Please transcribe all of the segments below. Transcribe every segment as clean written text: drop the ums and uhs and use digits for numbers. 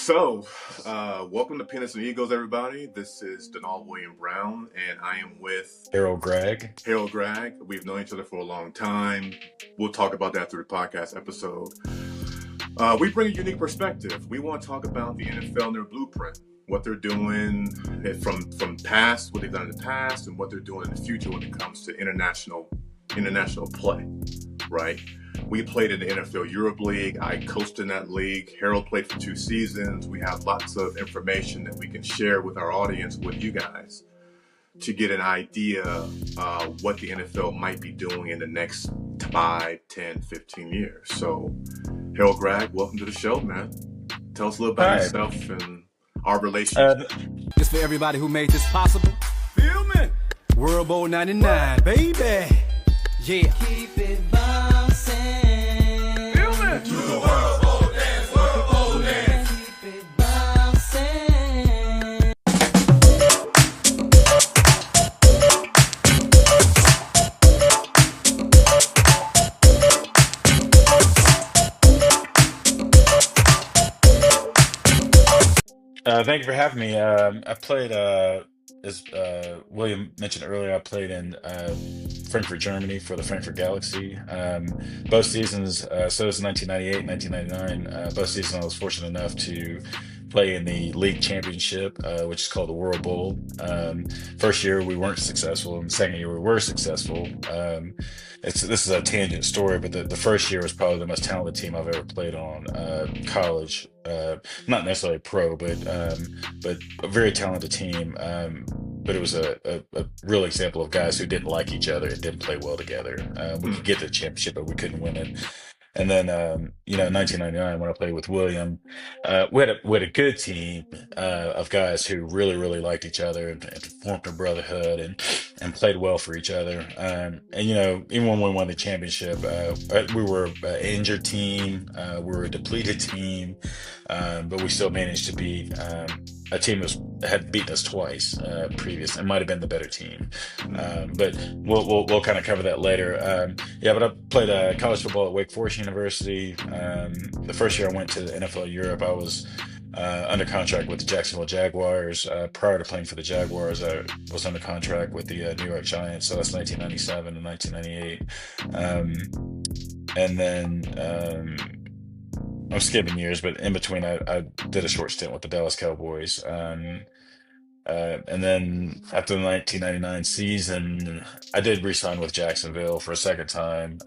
So, welcome to Peanuts and Egos, everybody. This is Denauld William Brown, and I am with Harold Gragg. Harold Gragg. We've known each other for a long time. We'll talk about that through the podcast episode. We bring a unique perspective. We want to talk about the NFL and their blueprint, what they're doing from past, what they've done in the past, and what they're doing in the future when it comes to international play, right? We played in the NFL Europe League. I coached in that league. Harold played for 2 seasons. We have lots of information that we can share with our audience, with you guys, to get an idea what the NFL might be doing in the next 5, 10, 15 years. So, Harold Gragg, welcome to the show, man. Tell us a little about yourself and our relationship. This for everybody who made this possible. Feel me? World Bowl 99, baby. Yeah. Keep it bouncing. Feel me? To the World Bowl dance, World Bowl dance. Keep it bouncing. Thank you for having me. I played, as William mentioned earlier, I played in Frankfurt, Germany for the Frankfurt Galaxy. Both seasons, so it was 1998, 1999. Both seasons I was fortunate enough to play in the league championship, which is called the World Bowl. First year we weren't successful, and the second year we were successful. This is a tangent story, but the first year was probably the most talented team I've ever played on college. Not necessarily pro, but a very talented team. But it was a real example of guys who didn't like each other and didn't play well together. We could get the championship, but we couldn't win it. And then, in 1999, when I played with William, we had a good team of guys who really, really liked each other and formed a brotherhood and played well for each other. Even when we won the championship, we were an injured team, we were a depleted team, but we still managed to beat a team that had beaten us twice previous. It might have been the better team, but we'll kind of cover that later. But I played college football at Wake Forest University. The first year I went to the NFL Europe, I was under contract with the Jacksonville Jaguars. Prior to playing for the Jaguars, I was under contract with the New York Giants. So that's 1997 and 1998. And then I'm skipping years, but in between, I did a short stint with the Dallas Cowboys. And then after the 1999 season, I did re-sign with Jacksonville for a second time,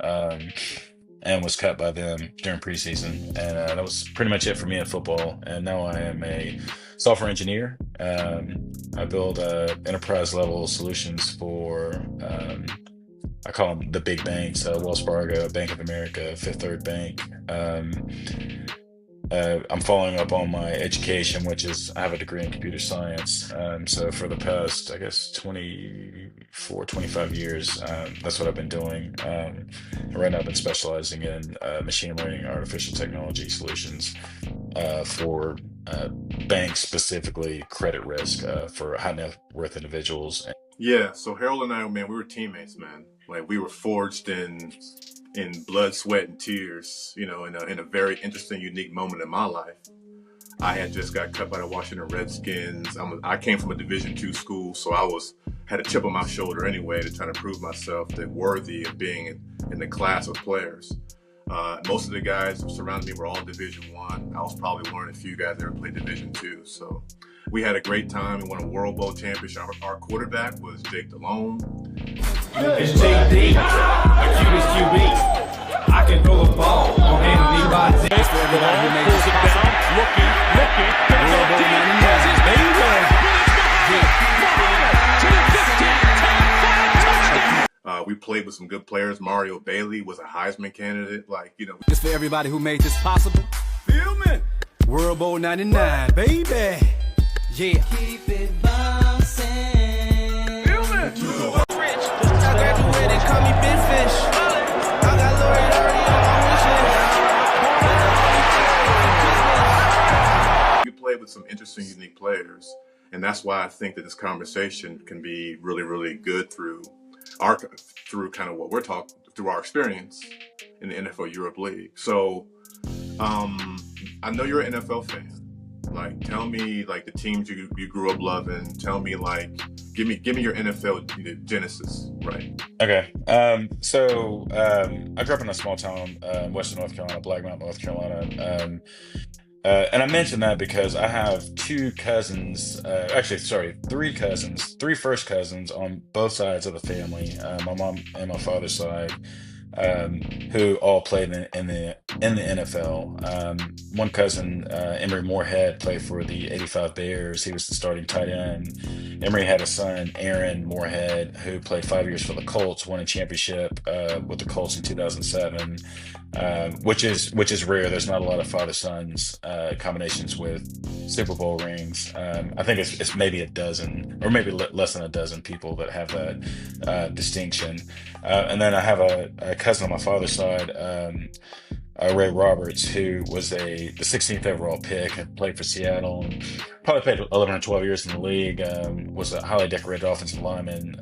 and was cut by them during preseason. And that was pretty much it for me in football. And now I am a software engineer. I build enterprise level solutions for, I call them the big banks, Wells Fargo, Bank of America, Fifth Third Bank. I'm following up on my education, which is I have a degree in computer science. So for the past, I guess, 24, 25 years, that's what I've been doing. And right now I've been specializing in machine learning, artificial technology solutions for banks, specifically credit risk for high net worth individuals. Yeah, so Harold and I, man, we were teammates, man. Like, we were forged in blood, sweat, and tears, in a very interesting, unique moment in my life. I had just got cut by the Washington Redskins. I came from a Division II school, so I had a chip on my shoulder anyway to try to prove myself that worthy of being in the class of players. Most of the guys who surrounded me were all Division I. I was probably one of the few guys that ever played Division II. So we had a great time. We won a World Bowl championship. Our quarterback was Jake Delhomme. It's JD, a cutest QB. I can throw a ball on anybody's This for everybody who made this possible. looking. World Bowl 99, baby. We played with some good players. Mario Bailey was a Heisman candidate. This for everybody who made this possible. Feel me? World Bowl 99, baby. Yeah. Keep it bouncing. Feel me? I graduated, call me Big Fish. I got Lori already on my wish list. We played with some interesting, unique players. And that's why I think that this conversation can be really, really good through kind of what we're talking, through our experience in the NFL Europe League. So I know you're an NFL fan. Like, tell me like the teams you grew up loving. Tell me like, give me your NFL genesis, right? Okay. I grew up in a small town, Western North Carolina, Black Mountain, North Carolina. And I mentioned that because I have two cousins, actually, sorry, three cousins, three first cousins on both sides of the family, my mom and my father's side, who all played in the NFL. One cousin, Emory Moorhead, played for the '85 Bears. He was the starting tight end. Emory had a son, Aaron Moorhead, who played 5 years for the Colts, won a championship with the Colts in 2007. Which is rare. There's not a lot of father sons combinations with Super Bowl rings. I think it's maybe a dozen, or maybe less than a dozen people that have that distinction. And then I have a cousin on my father's side, Ray Roberts, who was the 16th overall pick, and played for Seattle, and probably played 11 or 12 years in the league. Was a highly decorated offensive lineman.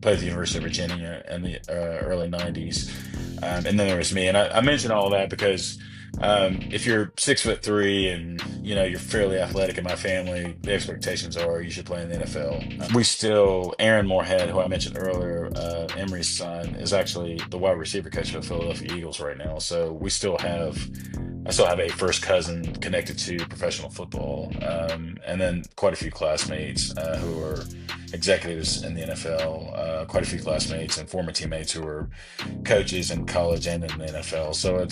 Played at the University of Virginia in the early '90s. And then there was me, and I mention all that because if you're 6'3" and you're fairly athletic in my family, the expectations are you should play in the NFL. Aaron Moorhead, who I mentioned earlier, Emory's son, is actually the wide receiver coach for the Philadelphia Eagles right now. So I still have a first cousin connected to professional football, and then quite a few classmates who are executives in the NFL, quite a few classmates and former teammates who are coaches in college and in the NFL. So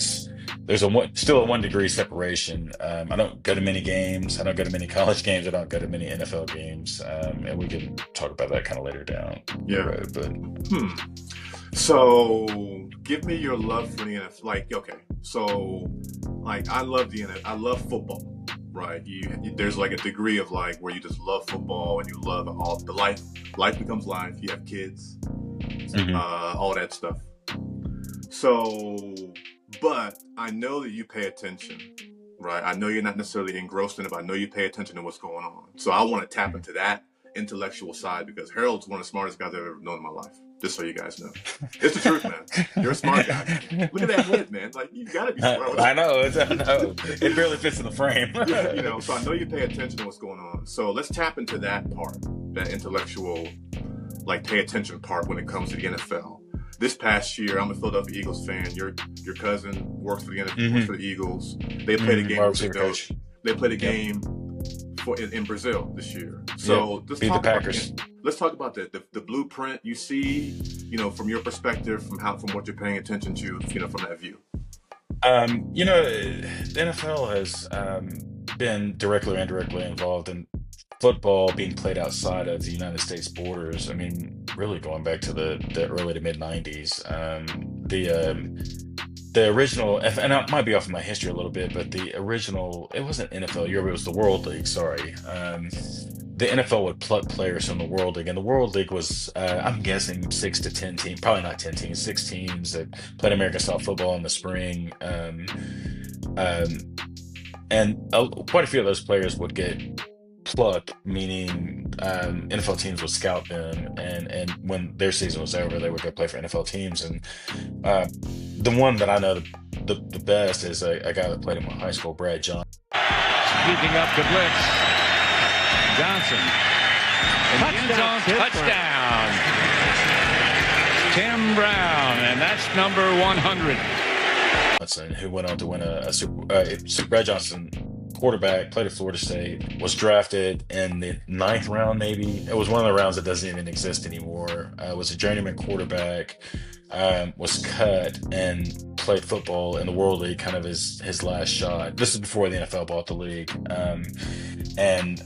there's still a 1 degree separation. I don't go to many games. I don't go to many college games. I don't go to many NFL games. And we can talk about that kind of later down the road. But So give me your love for the NFL. Like, okay, so like I love football. Right, there's like a degree of like where you just love football and you love all the life becomes life. You have kids, all that stuff. So, but I know that you pay attention, right? I know you're not necessarily engrossed in it, but I know you pay attention to what's going on. So I want to tap into that intellectual side because Harold's one of the smartest guys I've ever known in my life. Just so you guys know, it's the truth, man. You're a smart guy. Look at that head, man. Like you gotta be smart. I know. It barely fits in the frame. So I know you pay attention to what's going on. So let's tap into that part, that intellectual, like pay attention part when it comes to the NFL. This past year, I'm a Philadelphia Eagles fan. Your cousin works for the NFL, works for the Eagles. They played a game. They played a game in Brazil this year. So let's talk about the blueprint you see, from your perspective, from what you're paying attention to, from that view. The NFL has been directly or indirectly involved in football being played outside of the United States borders. I mean, really going back to the early to mid '90s. The original, and I might be off of my history a little bit, but the original, it wasn't NFL Europe, it was the World League, sorry. The NFL would pluck players from the World League, and the World League was, I'm guessing, 6 to 10 teams, probably not 10 teams, 6 teams that played American-style football in the spring. Quite a few of those players would get plucked, meaning NFL teams would scout them, and when their season was over, they would go play for NFL teams. And the one that I know the best is a guy that played in my high school, Brad Johnson. Keeping up to blitz. Johnson. Touchdown. Tim Brown, and that's number 100. Who went on to win Brad Johnson, quarterback, played at Florida State, was drafted in the 9th round, maybe. It was one of the rounds that doesn't even exist anymore. Was a journeyman quarterback, was cut and played football in the World League, kind of his last shot. This is before the NFL bought the league, and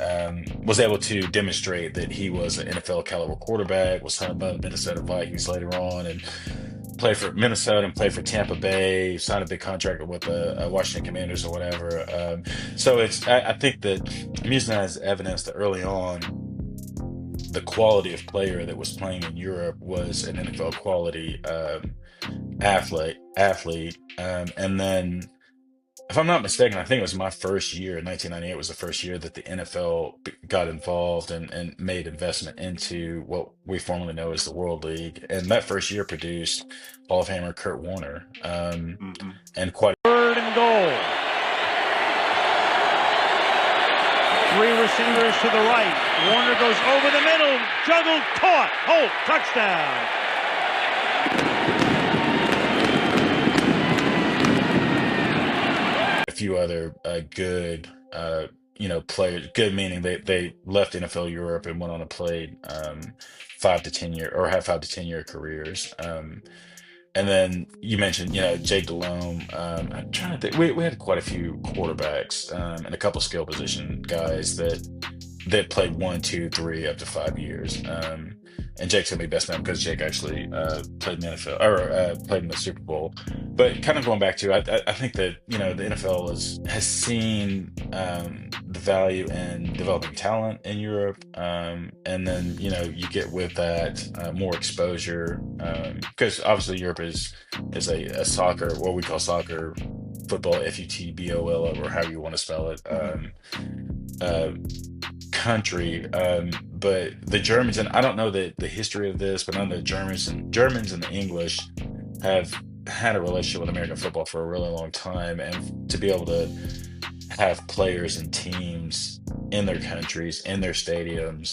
was able to demonstrate that he was an NFL caliber quarterback, was signed by the Minnesota Vikings later on, and played for Minnesota and played for Tampa Bay, signed a big contract with the Washington Commanders or whatever. So I think that I'm using that as evidence that early on, the quality of player that was playing in Europe was an NFL quality athlete. And then, if I'm not mistaken, I think it was my first year, 1998 was the first year that the NFL got involved and made investment into what we formerly know as the World League. And that first year produced Hall of Famer Kurt Warner. And quite 3rd and goal. Three receivers to the right. Warner goes over the middle. Juggled, caught. Holt, touchdown. A few other good, players. Good meaning they left NFL Europe and went on to play 5 to 10 year or have 5 to 10 year careers. And then you mentioned, Jake Delhomme. I'm trying to think. We had quite a few quarterbacks and a couple skill position guys that played 1, 2, 3 up to 5 years. And Jake's gonna be best man because Jake actually played in the NFL or played in the Super Bowl. But kind of going back to, I think that the NFL has seen the value in developing talent in Europe, and then you get with that more exposure because obviously Europe is a soccer, what we call soccer, football, FUTBOL, or however you want to spell it. Uh, Country, but the Germans, and I don't know the history of this, but I know the Germans and the English have had a relationship with American football for a really long time, and to be able to have players and teams in their countries, in their stadiums,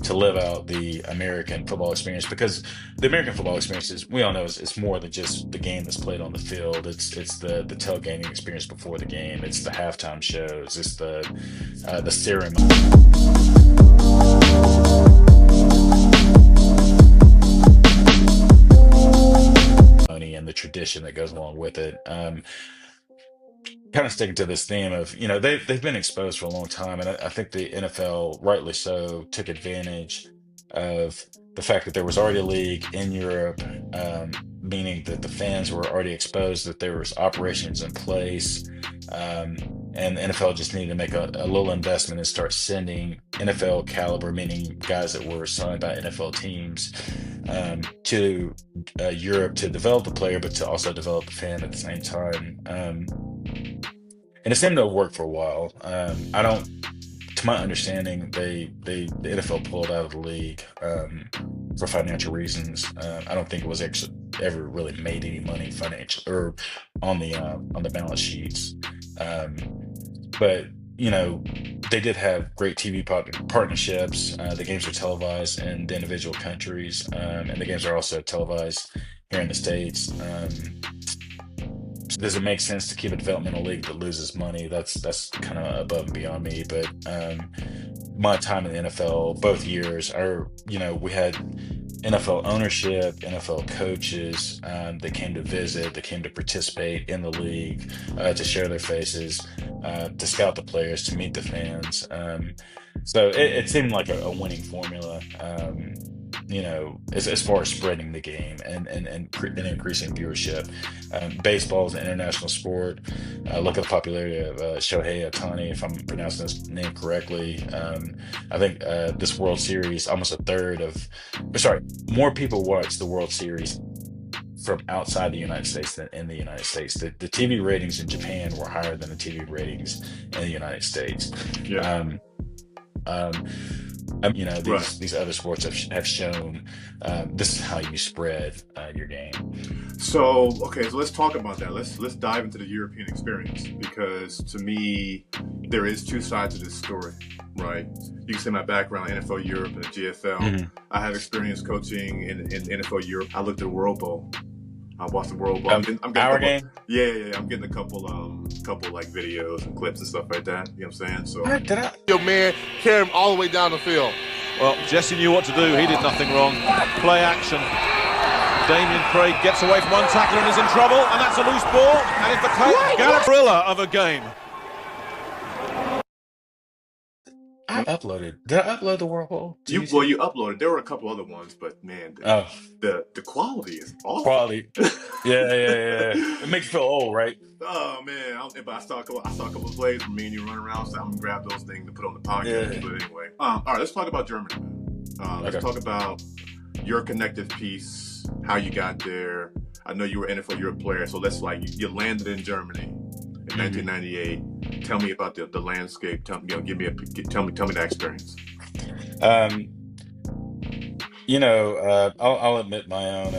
to live out the American football experience, because the American football experience is, we all know, is more than just the game that's played on the field. It's the tailgating experience before the game. It's the halftime shows. It's the ceremony. And the tradition that goes along with it. Kind of sticking to this theme of, they've been exposed for a long time, and I think the NFL, rightly so, took advantage of the fact that there was already a league in Europe, meaning that the fans were already exposed, that there was operations in place, and the NFL just needed to make a little investment and start sending NFL caliber, meaning guys that were signed by NFL teams, to Europe to develop the player, but to also develop the fan at the same time. And it seemed to work for a while. To my understanding, the NFL pulled out of the league for financial reasons. I don't think it was actually ever really made any money financial or on the balance sheets. But they did have great TV partnerships. The games are televised in the individual countries, and the games are also televised here in the States. Does it make sense to keep a developmental league that loses money? That's kind of above and beyond me. But my time in the NFL, both years, we had NFL ownership, NFL coaches. They came to visit, they came to participate in the league, to share their faces, to scout the players, to meet the fans. So it seemed like a winning formula. As far as spreading the game and increasing viewership. Baseball is an international sport. Look at the popularity of Shohei Ohtani, if I'm pronouncing his name correctly. I think this World Series, more people watch the World Series from outside the United States than in the United States. The TV ratings in Japan were higher than the TV ratings in the United States. Yeah. These other sports have shown this is how you spread your game. So let's talk about that. Let's dive into the European experience, because to me there is two sides to this story, right? You can see my background in NFL Europe and the GFL. Mm-hmm. I have experience coaching in NFL Europe. I looked at the World Bowl. I watched the World Bowl. I'm game. Yeah. I'm getting a couple like videos and clips and stuff like that. You know what I'm saying? So Your man carry him all the way down the field. Well, Jesse knew what to do. He did nothing wrong. Play action. Damien Craig gets away from one tackler and is in trouble, and that's a loose ball. And it's the thriller of a game. Did I upload the World Bowl? You uploaded. There were a couple other ones, but man, the quality is awful. Quality. Yeah. It makes you feel old, right? Oh man, but I saw a couple of plays from me and you running around, so I'm gonna grab those things to put on the podcast. Yeah. But anyway, all right, let's talk about Germany. Let's talk about your connective piece, how you got there. I know you were an NFL Europe player, so you landed in Germany in 1998. Tell me about the landscape. Tell me that experience. I'll admit my own,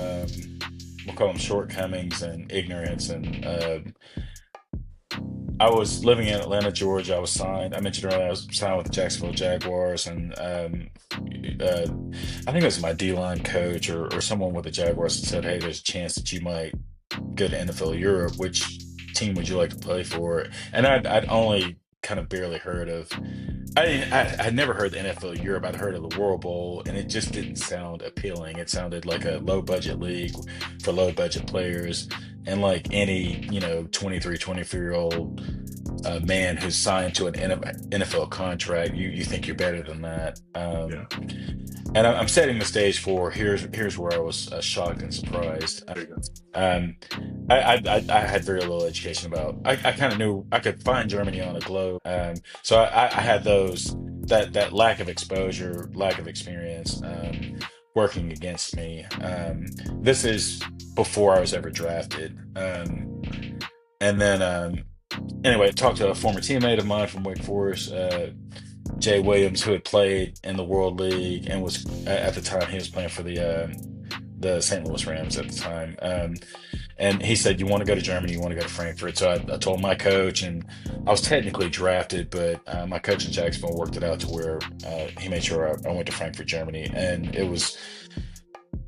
we'll call them shortcomings and ignorance, and I was living in Atlanta, Georgia. I was signed. I mentioned earlier I was signed with the Jacksonville Jaguars, and I think it was my D-line coach or someone with the Jaguars that said, "Hey, there's a chance that you might go to NFL Europe. Which team would you like to play for?" And I'd only kind of barely heard of. I'd never heard the NFL Europe. I'd heard of the World Bowl, and it just didn't sound appealing. It sounded like a low budget league for low budget players, and like any 23, 24-year-old man who's signed to an NFL contract, you think you're better than that. Yeah. And I'm setting the stage for here's where I was shocked and surprised. There you go. I had very little education about. I kind of knew I could find Germany on a globe. So I had that lack of exposure, lack of experience working against me. This is before I was ever drafted. And then anyway, I talked to a former teammate of mine from Wake Forest, Jay Williams, who had played in the World League and was at the time he was playing for the St. Louis Rams at the time. And he said, "You want to go to Germany? You want to go to Frankfurt?" So I told my coach, and I was technically drafted, but my coach in Jacksonville worked it out to where he made sure I went to Frankfurt, Germany. And it was,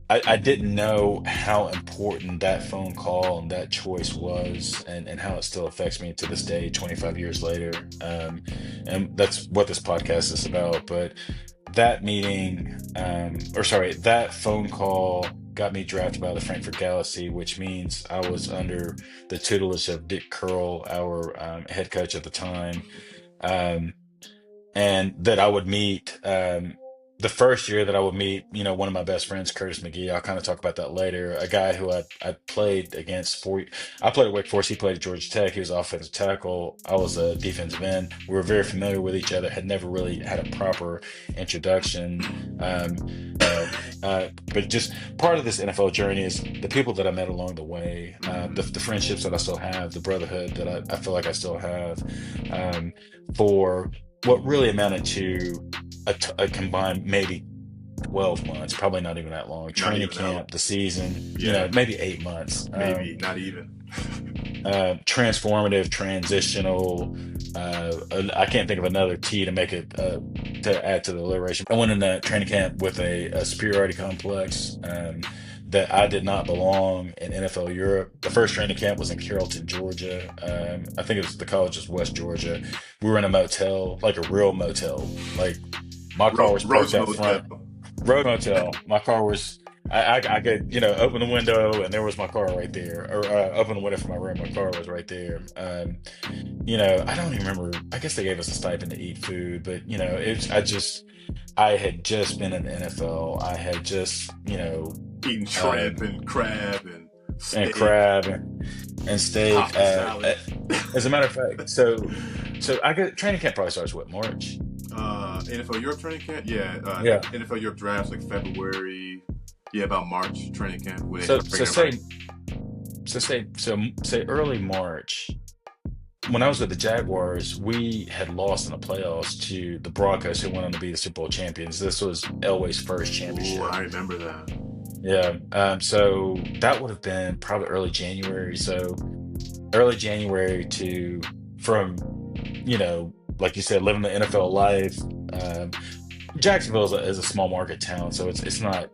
I didn't know how important that phone call and that choice was, and how it still affects me to this day, 25 years later. And that's what this podcast is about. But that meeting, that phone call got me drafted by the Frankfurt Galaxy, which means I was under the tutelage of Dick Curl, our head coach at the time, and that I would meet. The first year that I would meet, one of my best friends, Curtis McGee. I'll kind of talk about that later. A guy who I played against I played at Wake Forest. He played at Georgia Tech. He was offensive tackle. I was a defensive end. We were very familiar with each other. Had never really had a proper introduction. But just part of this NFL journey is the people that I met along the way, the friendships that I still have, the brotherhood that I feel like I still have, for what really amounted to a combined maybe 12 months, probably not even that long. Training camp, the season, maybe 8 months. Maybe not even. Transformative, transitional. I can't think of another T to make it to add to the alliteration. I went in that training camp with a superiority complex that I did not belong in NFL Europe. The first training camp was in Carrollton, Georgia. I think it was the college of West Georgia. We were in a motel, like a real motel. Like my car was parked out front. Road motel. My car was. I could open the window and there was my car right there, or open the window for my room. My car was right there. I don't even remember. I guess they gave us a stipend to eat food, but I had just been in the NFL. I had just eating shrimp and crab and steak. And steak. As a matter of fact, so I got training camp probably starts March. NFL Europe training camp, yeah. NFL Europe drafts like February. Yeah, about March training camp. Say early March. When I was with the Jaguars, we had lost in the playoffs to the Broncos, who went on to be the Super Bowl champions. This was Elway's first championship. Ooh, I remember that. Yeah. So that would have been probably early January. So early January from like you said, living the NFL life. Jacksonville is a small market town, so it's not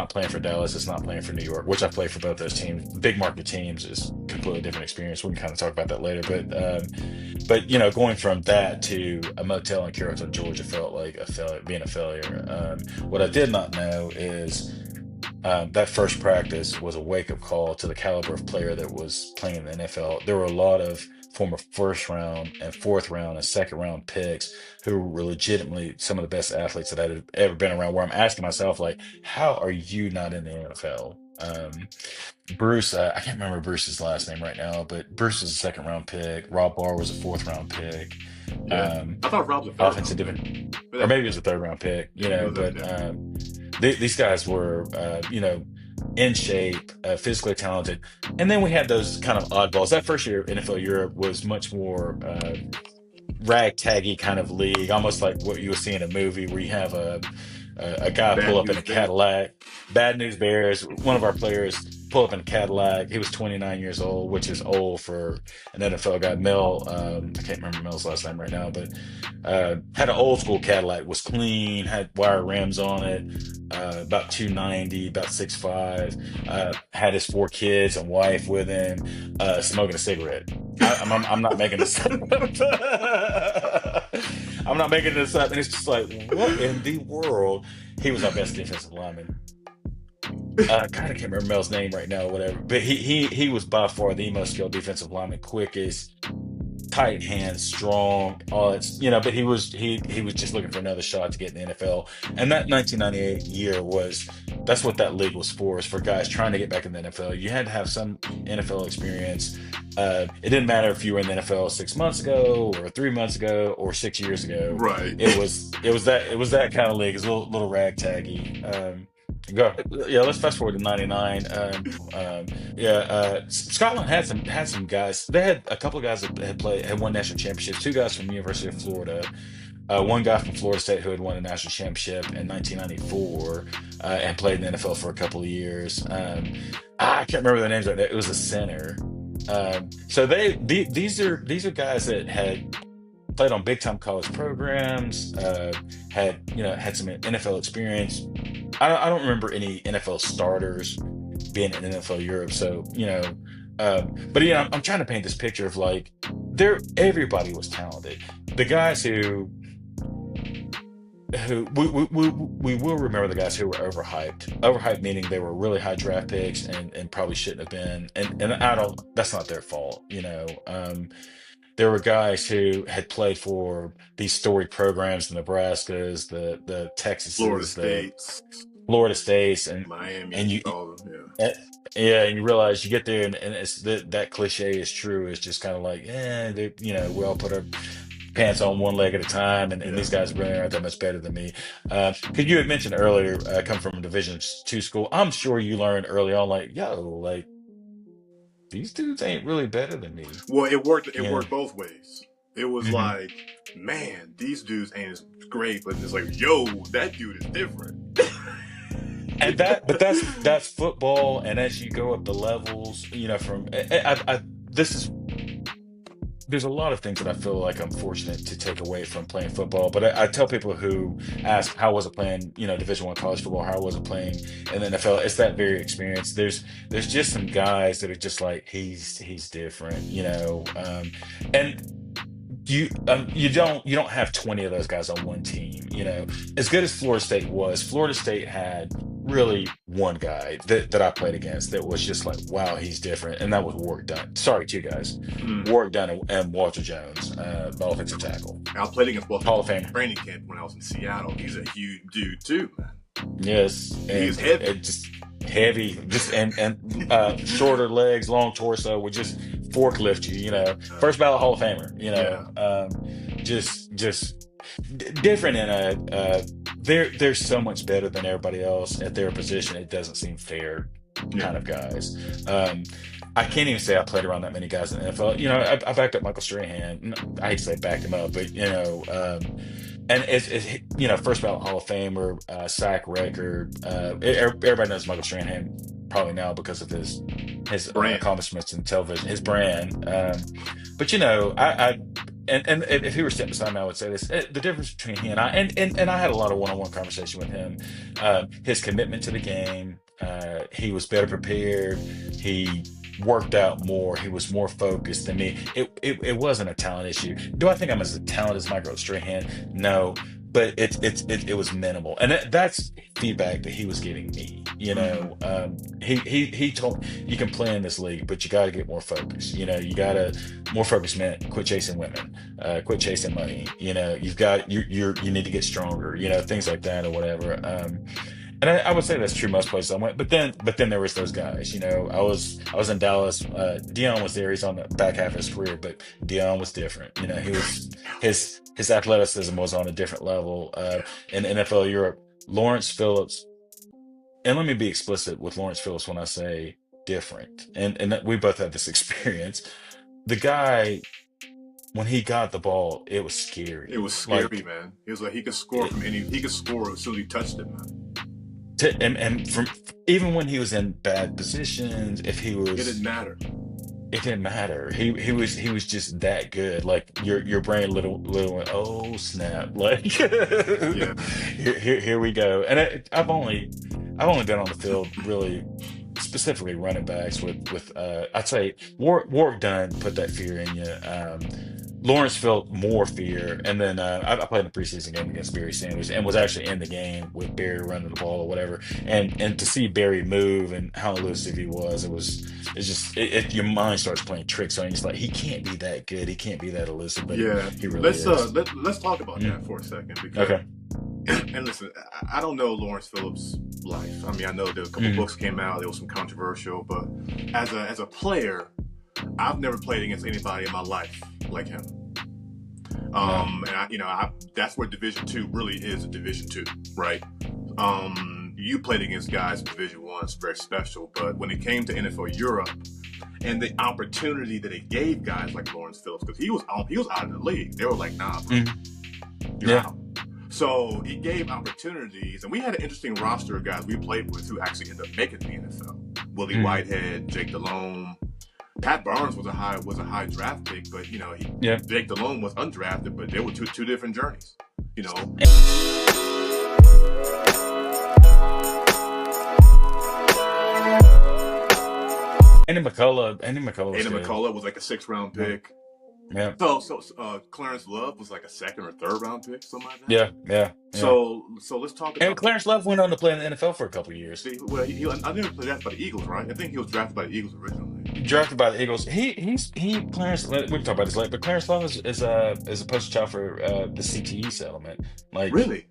playing for Dallas. It's not playing for New York, which I play for both those teams. Big market teams is completely different experience. We can kind of talk about that later, but going from that to a motel in Carrollton, Georgia, felt like being a failure. What I did not know is that first practice was a wake-up call to the caliber of player that was playing in the NFL. There were a lot of former first round and fourth round and second round picks who were legitimately some of the best athletes that I'd ever been around, where I'm asking myself, like, how are you not in the NFL? Bruce, I can't remember Bruce's last name right now, but Bruce was a second round pick. Rob Barr was a fourth round pick. Yeah. I thought Rob was a offensive different, or maybe it was a third round pick, these guys were, in shape, physically talented. And then we had those kind of oddballs. That first year NFL Europe was much more ragtaggy kind of league, almost like what you would see in a movie where you have a a guy pull Bad up in news a bear. Cadillac. Bad News Bears. One of our players pull up in a Cadillac. He was 29 years old, which is old for an NFL guy. Mel, I can't remember Mel's last name right now, but had an old school Cadillac. Was clean. Had wire rims on it. About 290, about 6'5". Had his 4 kids and wife with him. Smoking a cigarette. I'm not making this up. I'm not making this up. And it's just like, what in the world? He was our best defensive lineman. God, I can't remember Mel's name right now, or whatever. But he was by far the most skilled defensive lineman, quickest, tight hands, strong, all that, but he was just looking for another shot to get in the NFL. And that 1998 year that's what that league was for, is for guys trying to get back in the NFL. You had to have some NFL experience. It didn't matter if you were in the NFL 6 months ago or 3 months ago or 6 years ago. Right. It was that kind of league. It's a little ragtaggy. Let's fast forward to 99. Scotland had some guys. They had a couple of guys that had won national championships. 2 guys from the University of Florida. One guy from Florida State who had won a national championship in 1994 and played in the NFL for a couple of years. I can't remember their names right now. It was a center. So these are guys that had played on big time college programs, had some NFL experience. I don't remember any NFL starters being in NFL Europe. So, but I'm trying to paint this picture of like everybody was talented. The guys who we will remember the guys who were overhyped meaning they were really high draft picks and probably shouldn't have been. And that's not their fault. There were guys who had played for these storied programs, the Nebraskas, the Texases, Florida States, and Miami, and you, all of them, and you realize you get there, and it's that cliche is true. It's just kind of like, we all put our pants on one leg at a time, and these guys really aren't that much better than me. Because you had mentioned earlier, I come from a Division II school. I'm sure you learned early on, like, these dudes ain't really better than me. Well, it worked. It worked both ways. It was like, man, these dudes ain't as great, but it's like, yo, that dude is different. And that's football. And as you go up the levels, there's a lot of things that I feel like I'm fortunate to take away from playing football. But I tell people who ask, how was it playing, Division I college football? How was it playing in the NFL? It's that very experience. There's just some guys that are just like, he's different, and you don't have 20 of those guys on one team. As good as Florida State was, Florida State had really one guy that I played against that was just like, wow, he's different, and that was Warwick Dunn. Sorry, 2 guys, Warwick Dunn and Walter Jones, the offensive tackle. I played against Walter Hall of Fame training camp when I was in Seattle. He's a huge dude too, man. Yes, he's heavy. Just heavy, and shorter legs, long torso, would just forklift you. First ballot Hall of Famer. Just different in they're so much better than everybody else at their position. It doesn't seem fair, kind of guys. I can't even say I played around that many guys in the NFL. I backed up Michael Strahan. I hate to say backed him up, but and it's first ballot Hall of Famer, sack record. Everybody knows Michael Strahan probably now because of his accomplishments in television, his brand. But and if he were sitting beside me, I would say this: the difference between he and I, and I had a lot of one-on-one conversation with him. His commitment to the game. He was better prepared. He worked out more. He was more focused than me. It wasn't a talent issue. Do I think I'm as talented as Michael Strahan? No, but it was minimal, and that's feedback that he was giving me. He told me, you can play in this league, but you got to get more focused. You more focus meant quit chasing women, quit chasing money. You need to get stronger. Things like that or whatever. And I would say that's true most places I went. But then there was those guys. I was in Dallas. Dion was there. He's on the back half of his career, but Dion was different. He was his athleticism was on a different level. In NFL Europe, Lawrence Phillips. And let me be explicit with Lawrence Phillips when I say different. And we both had this experience. The guy when he got the ball, it was It scary. was scary, man. It was like he could score from any. He could score as soon as he touched it, man. And from even when he was in bad positions, if he It was, didn't matter. it didn't matter. He was just that good. Like your brain little went, oh snap! Like Yeah. here we go. And I've only been on the field really specifically running backs with I'd say Warwick Dunn put that fear in you. Lawrence felt more fear, and then I played in a preseason game against Barry Sanders and was actually in the game with Barry running the ball or whatever. And to see Barry move and how elusive he was, it's just your mind starts playing tricks on you. It's like he can't be that good, he can't be that elusive, but Yeah. he really Let's is. let's talk about that for a second because. Okay. And listen, I don't know Lawrence Phillips' life. I mean, I know there a couple books came out. There was some controversial, but as a player, I've never played against anybody in my life like him. And that's where Division II really is a Division II, right? You played against guys in Division I, it's very special. But when it came to NFL Europe and the opportunity that it gave guys like Lawrence Phillips, because he was out of the league, they were like, nah, bro, you're out. So he gave opportunities, and we had an interesting roster of guys we played with who actually ended up making the NFL. Willie Whitehead, Jake Delhomme. Pat Barnes was a high draft pick, but Jake Delhomme was undrafted, but they were two different journeys. Andy McCullough was like a 6th-round pick. Yeah. So Clarence Love was like a 2nd or 3rd-round pick, something like that. Yeah. So let's talk about. And Clarence Love went on to play in the NFL for a couple of years. I think he was drafted by the Eagles, right? I think he was drafted by the Eagles originally. Drafted by the Eagles. Clarence. We can talk about this later, but Clarence Love is a poster child for the CTE settlement. Like Really?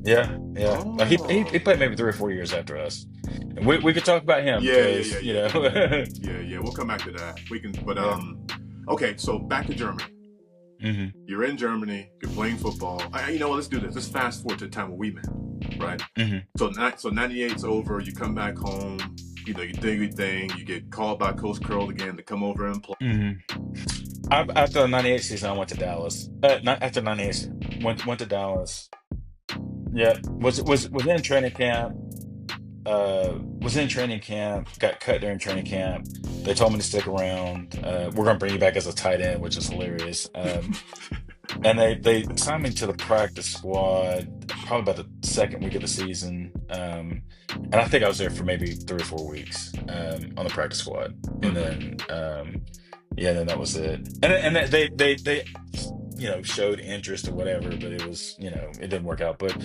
Yeah. Like he played maybe 3 or 4 years after us. And we could talk about him. Yeah. Yeah. We'll come back to that. We can, but okay. So back to Germany. Mm-hmm. You're in Germany. You're playing football. You know what? Let's do this. Let's fast forward to the time when we met, right? Mm-hmm. So 98's over. You come back home. You do your thing. You get called by Coach Curl again to come over and play. Mm-hmm. After the 98 season, I went to Dallas. After 98, went to Dallas. Yeah, was in training camp. Got cut during training camp. They told me to stick around. We're gonna bring you back as a tight end, which is hilarious. And they signed me to the practice squad probably about the second week of the season. And I think I was there for maybe 3 or 4 weeks on the practice squad. And then then that was it. And they showed interest or whatever, but it was, it didn't work out. But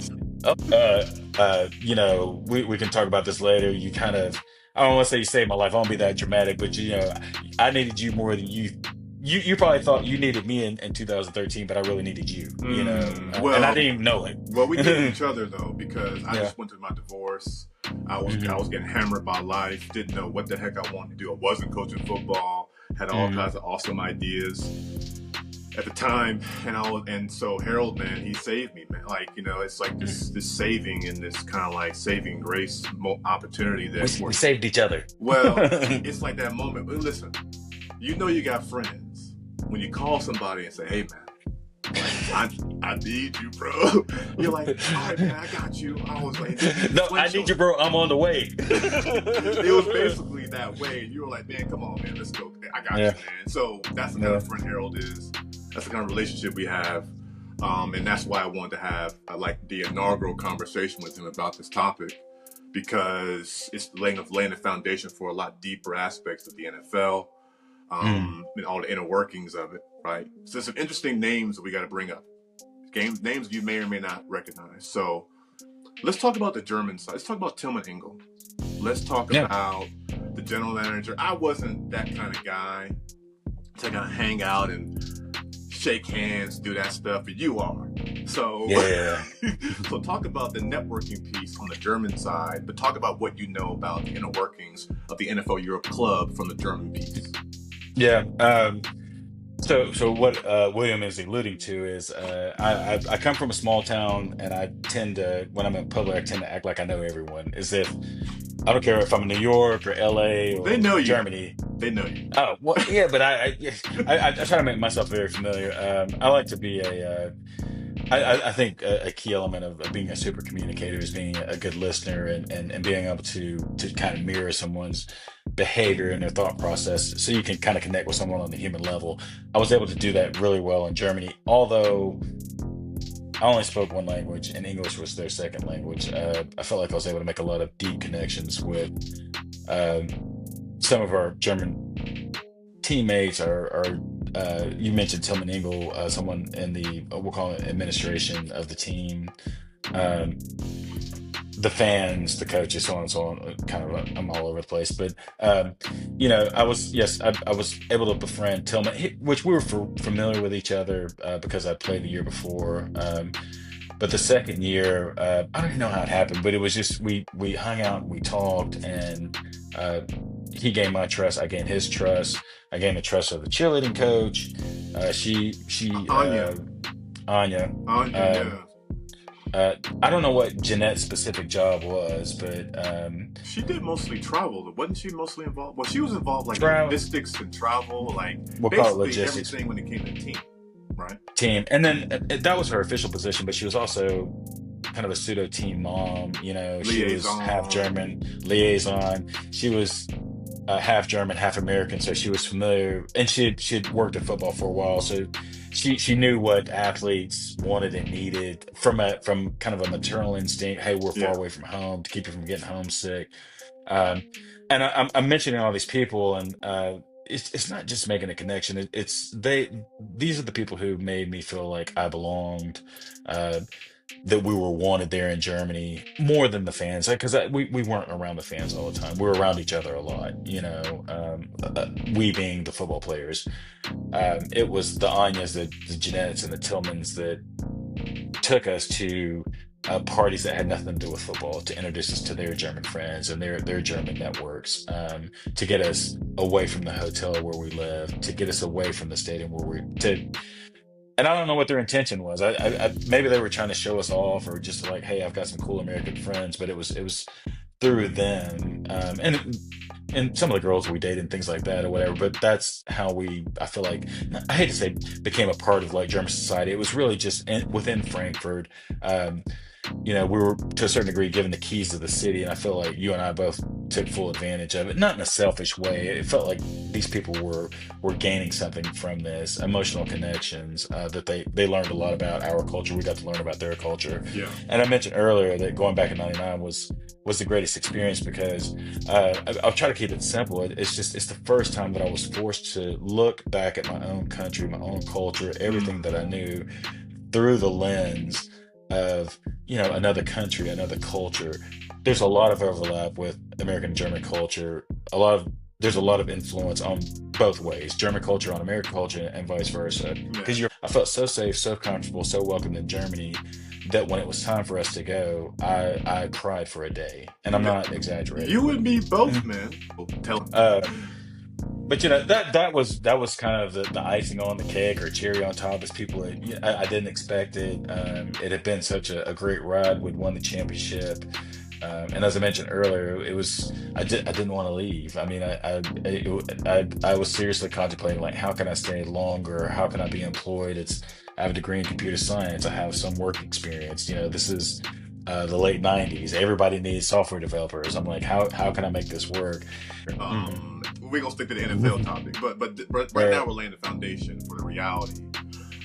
we can talk about this later. You kind of, I don't want to say you saved my life. I don't be that dramatic, but I needed you more than you. You probably thought you needed me in 2013, but I really needed you. And I didn't even know it. Well, we needed each other though, because I just went through my divorce. I was getting hammered by life. Didn't know what the heck I wanted to do. I wasn't coaching football. Had all kinds of awesome ideas at the time, and so Harold, man, he saved me, man. Like, it's like this saving and this kind of like saving grace opportunity that we saved each other. Well, it's like that moment. But listen, you got friends when you call somebody and say, "Hey, man, I need you, bro." You're like, "All right, man, I got you." I was like, "No, I need you, bro. I'm on the way." It was basically that way. You were like, "Man, come on, man, let's go. I got you, man." So that's the kind of friend Harold is. That's the kind of relationship we have, and that's why I wanted to have the inaugural conversation with him about this topic, because it's laying the foundation for a lot deeper aspects of the NFL, and all the inner workings of it, right? So there's some interesting names that we got to bring up, names you may or may not recognize. So let's talk about the German side. Let's talk about Tillman Engel. Let's talk about the general manager. I wasn't that kind of guy to kind of hang out and shake hands, do that stuff, but you are. So, so talk about the networking piece on the German side, but talk about what you know about the inner workings of the NFL Europe club from the German piece. Yeah. So what William is alluding to is I come from a small town, and I tend to, when I'm in public, I tend to act like I know everyone, as if I don't care if I'm in New York or LA They or know you. Germany. They know you. Oh, well, yeah, but I try to make myself very familiar. I like to be I think a key element of being a super communicator is being a good listener and being able to kind of mirror someone's behavior and their thought process so you can kind of connect with someone on the human level. I was able to do that really well in Germany, although I only spoke one language and English was their second language. I felt like I was able to make a lot of deep connections with um, some of our German teammates are you mentioned Tillman Ingle, someone in the we'll call it administration of the team, um, the fans, the coaches, so on and so on. Kind of, I'm all over the place, but I was yes, I was able to befriend Tillman, which we were familiar with each other because I played the year before. But the second year, I don't even know how it happened, but it was just we hung out, we talked, and uh, he gained my trust, I gained his trust, I gained the trust of the cheerleading coach. She Anya. Anya. Anya, Um, yeah. I don't know what Jeanette's specific job was, but She did mostly travel. Wasn't she mostly involved? Well, she was involved like in travel, logistics and travel, like we'll call it basically logistics everything when it came to team, right? team, and then that was her official position, but she was also kind of a pseudo team mom. She was half Liaison. German liaison. She was half German, half American, so she was familiar, and she'd worked at football for a while, so she knew what athletes wanted and needed from kind of a maternal instinct. Hey, we're far Yeah. away from home to keep you from getting homesick. Um, and I'm mentioning all these people, and it's not just making a connection. It's these are the people who made me feel like I belonged. Uh, that we were wanted there in Germany more than the fans, because we weren't around the fans all the time. We were around each other a lot, we being the football players. It was the Anyas, the Jeanettes, and the Tillmans that took us to parties that had nothing to do with football to introduce us to their German friends and their German networks, to get us away from the hotel where we lived, to get us away from the stadium where we to and I don't know what their intention was. Maybe they were trying to show us off, or just like, hey, I've got some cool American friends. But it was through them, and some of the girls we dated and things like that or whatever. But that's how I feel like, I hate to say, became a part of like German society. It was really just within Frankfurt. Um, we were to a certain degree given the keys to the city, and I feel like you and I both took full advantage of it, not in a selfish way. It felt like these people were gaining something from this emotional connections, that they learned a lot about our culture. We got to learn about their culture, Yeah. and I mentioned earlier that going back in '99 was the greatest experience because I'll try to keep it simple. It's the first time that I was forced to look back at my own country, my own culture, everything that I knew through the lens of another country, another culture. There's a lot of overlap with American and German culture. There's a lot of influence on both ways, German culture on American culture and vice versa. Yeah. Because I felt so safe, so comfortable, so welcome in Germany that when it was time for us to go, I cried for a day, and I'm not exaggerating. You and me both, man. Tell But that was kind of the icing on the cake or cherry on top. As people, I didn't expect it. It had been such a great ride. We'd won the championship, and as I mentioned earlier, I didn't want to leave. I mean, I was seriously contemplating, like, how can I stay longer? How can I be employed? I have a degree in computer science. I have some work experience. This is the late '90s. Everybody needs software developers. I'm like, how can I make this work? we're gonna stick to the NFL topic, but right now we're laying the foundation for the reality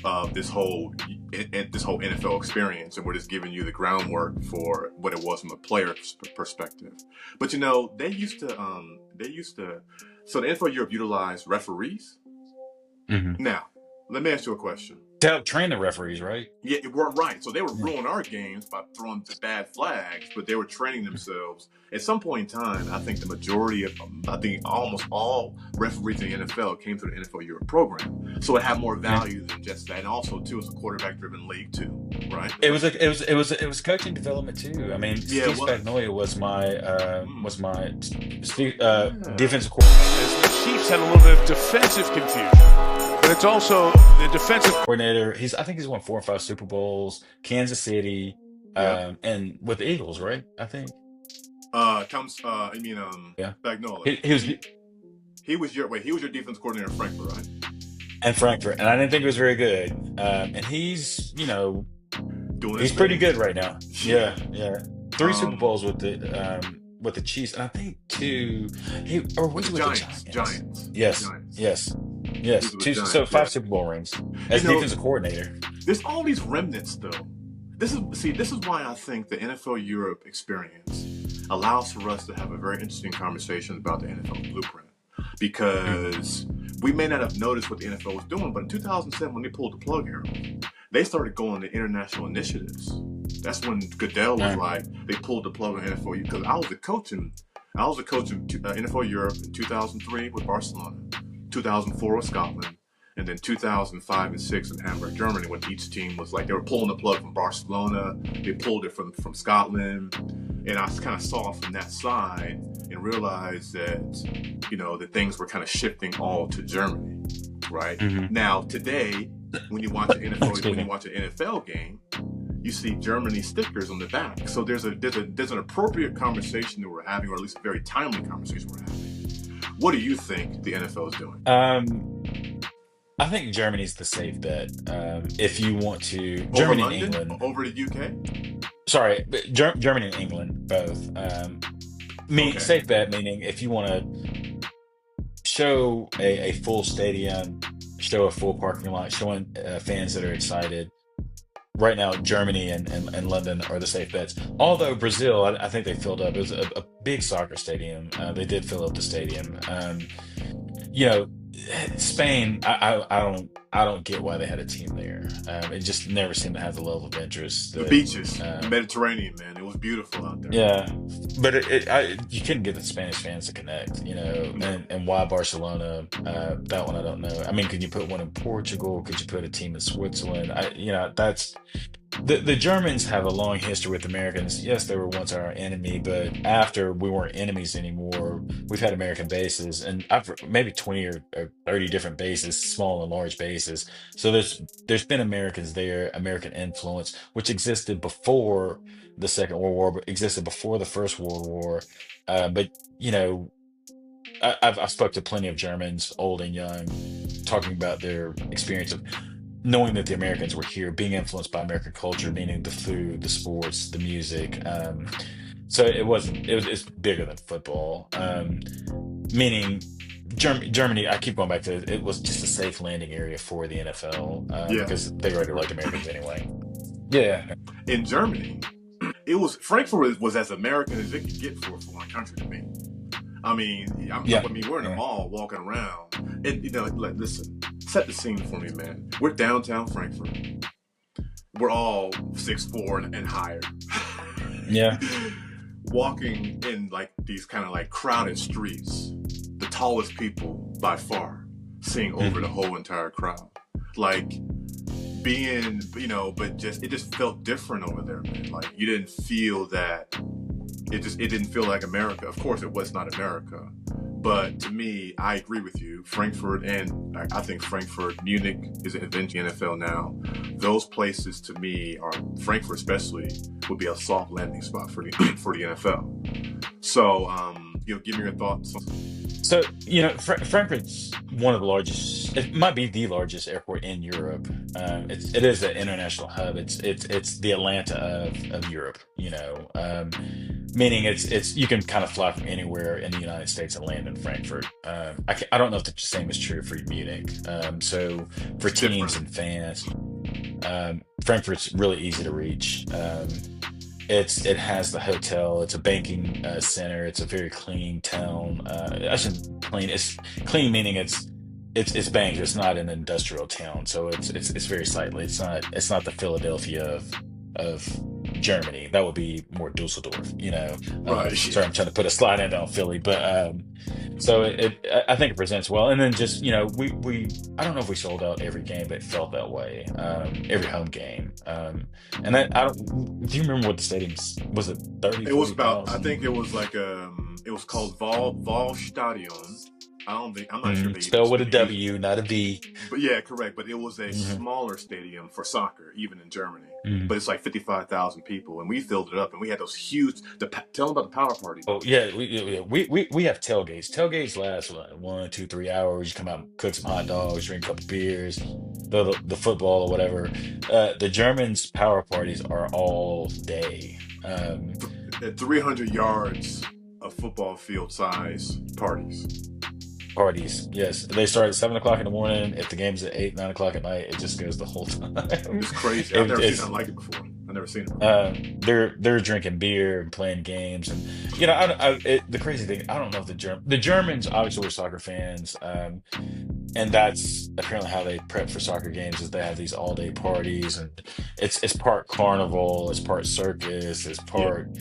of this whole NFL experience, and we're just giving you the groundwork for what it was from a player's perspective. But they used to so the NFL Europe utilized referees. Mm-hmm. Now, let me ask you a question. To help train the referees, right? Yeah, we're right. So they were ruining our games by throwing bad flags, but they were training themselves. At some point in time, I think almost all referees in the NFL came through the NFL Europe program. So it had more value than just that. And also, too, it's a quarterback-driven league too, right? It was coaching development too. I mean, Steve Spagnuolo was my defensive coordinator. As the Chiefs had a little bit of defensive confusion. But it's also the defensive coordinator. I think he's won 4 or 5 Super Bowls, Kansas City, and with the Eagles, right? I think. Yeah, Spagnuolo. he was He was your defense coordinator in Frankfurt, right? in Frankfurt, and I didn't think it was very good. And he's Doing his he's pretty thing. good right now. Yeah, yeah. 3 Super Um, Bowls with the Chiefs, and I think 2. Was with he the with the Giants. Giants? The Yes, Giants. yes, He was yes. with Two, the so Giants. Yeah. 5 Super Bowl rings You as know, defensive coordinator. there's all these remnants though. This is why I think the NFL Europe experience allows for us to have a very interesting conversation about the NFL blueprint. Because we may not have noticed what the NFL was doing, but in 2007 when they pulled the plug here, they started going to international initiatives. That's when Goodell was like, they pulled the plug on NFL. Because I was a coach in NFL Europe in 2003 with Barcelona, 2004 with Scotland, and then 2005 and 6 in Hamburg, Germany, when each team was like, they were pulling the plug from Barcelona, they pulled it from Scotland, and I kind of saw from that side and realized that, that things were kind of shifting all to Germany, right? Now, today, when you watch an NFL game, you see Germany stickers on the back. So there's an appropriate conversation that we're having, or at least a very timely conversation we're having. What do you think the NFL is doing? I think Germany's the safe bet. If you want to, Over Germany and London, England. over the UK. Sorry, but Germany and England both. Okay. Safe bet meaning if you want to show a full stadium, show a full parking lot, showing fans that are excited. Right now, Germany and London are the safe bets. Although Brazil, I think they filled up. It was a big soccer stadium. They did fill up the stadium. Spain, I don't get why they had a team there. It just never seemed to have the level of interest. The beaches, the Mediterranean, man, it was beautiful out there. Yeah, but you couldn't get the Spanish fans to connect, and why Barcelona? That one I don't know. I mean, could you put one in Portugal? Could you put a team in Switzerland? That's. The Germans have a long history with Americans. Yes, they were once our enemy, but after we weren't enemies anymore, we've had American bases, and maybe 20 or 30 different bases, small and large bases. So there's been Americans there, American influence, which existed before the Second World War, but existed before the First World War. But I've spoke to plenty of Germans, old and young, talking about their experience of knowing that the Americans were here, being influenced by American culture, meaning the food, the sports, the music. So it's bigger than football. Meaning Germany, I keep going back to it, it was just a safe landing area for the NFL because they already liked Americans anyway. Yeah. In Germany, Frankfurt was as American as it could get for a foreign country to me. I mean, we're in the mall walking around, and listen, set the scene for me, man. We're downtown Frankfurt. We're all 6'4" and higher. Yeah. Walking in like these kind of like crowded streets, the tallest people by far, seeing over the whole entire crowd. Like being, but it just felt different over there, man. Like you didn't feel that. It didn't feel like America. Of course, it was not America. But to me, I agree with you. Frankfurt, and I think Frankfurt, Munich is an eventually NFL now. Those places, to me, Frankfurt especially, would be a soft landing spot for the NFL. So, give me your thoughts. So, Frankfurt's one of the largest, it might be the largest airport in Europe. It is an international hub. It's the Atlanta of Europe, meaning it's you can kind of fly from anywhere in the United States and land in Frankfurt. I don't know if the same is true for Munich. So for teams and fans, Frankfurt's really easy to reach. It has the hotel. It's a banking center. It's a very clean town. I shouldn't clean. It's clean meaning it's banked. It's not an industrial town, so it's very sightly. It's not the Philadelphia of Germany. That would be more Dusseldorf. Right. Sorry, I'm trying to put a slide in on Philly, but so I think it presents well. And then just we I don't know if we sold out every game, but it felt that way. Every home game. And I don't. Do you remember what the stadium was? It 30? It was about. 000? I think it was like it was called Wahlstadion, I'm not sure they even Spelled with a W, not a V. But yeah, correct. But it was a Mm-hmm. smaller stadium for soccer, even in Germany. Mm-hmm. But it's like 55,000 people, and we filled it up, and we had those huge. Tell them about the power party. Oh yeah, we have tailgates. Tailgates last what, 1, 2, 3 hours. You come out, cook some hot dogs, drink a couple beers, the football or whatever. The Germans' power parties are all day. At 300 yards of football field size parties. Parties, yes, they start at 7 o'clock in the morning. If the game's at 8, 9 o'clock at night, it just goes the whole time. It's crazy. I've never seen something like it before. I've never seen it before. They're drinking beer and playing games, and the crazy thing, I don't know if the Germans obviously were soccer fans, and that's apparently how they prep for soccer games is they have these all day parties, and it's part carnival, it's part circus, it's part